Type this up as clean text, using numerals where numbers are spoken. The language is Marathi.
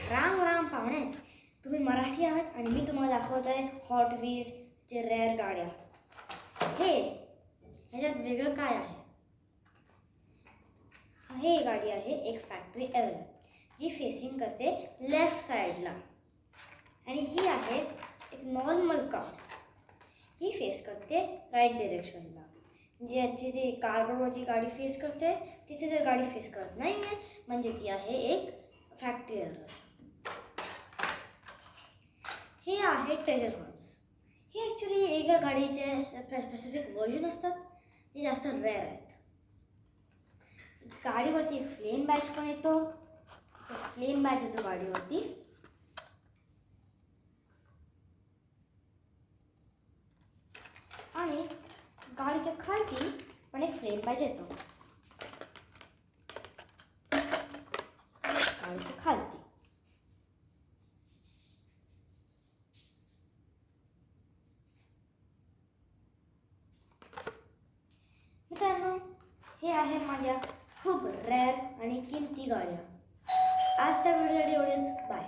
राम राम पाहुणे, तुम्ही मराठी आहात आणि मी तुम्हाला दाखवत आहे हॉट व्हील्सचे रेअर गाड्या. ह्याच्यात वेगळं काय आहे? हे गाडी आहे एक फॅक्टरी एल जी फेसिंग करते लेफ्ट साईडला, आणि ही आहे एक नॉर्मल कार, ही फेस करते राईट डिरेक्शनला. जिथे कार्बोरवरची गाडी फेस करते तिथे जर गाडी फेस करत नाही आहे म्हणजे ती आहे एक फॅक्टरी एरर. हे आहे ट्रेजर हॉर्न्स. हे ॲक्च्युली एका गाडीचे स्पेसिफिक वर्जन असतात जे जास्त रेअर आहेत. गाडीवरती एक फ्लेम बॅच पण येतो. फ्लेम बॅच येतो गाडीवरती. आणि गाडीच्या खालती पण एक फ्लेम बॅच येतो. गाडीच्या खालती मित्रांनो, हे आहे माझ्या खूप रेअर आणि किमती गाड्या. आजच्या व्हिडिओसाठी एवढेच. बाय.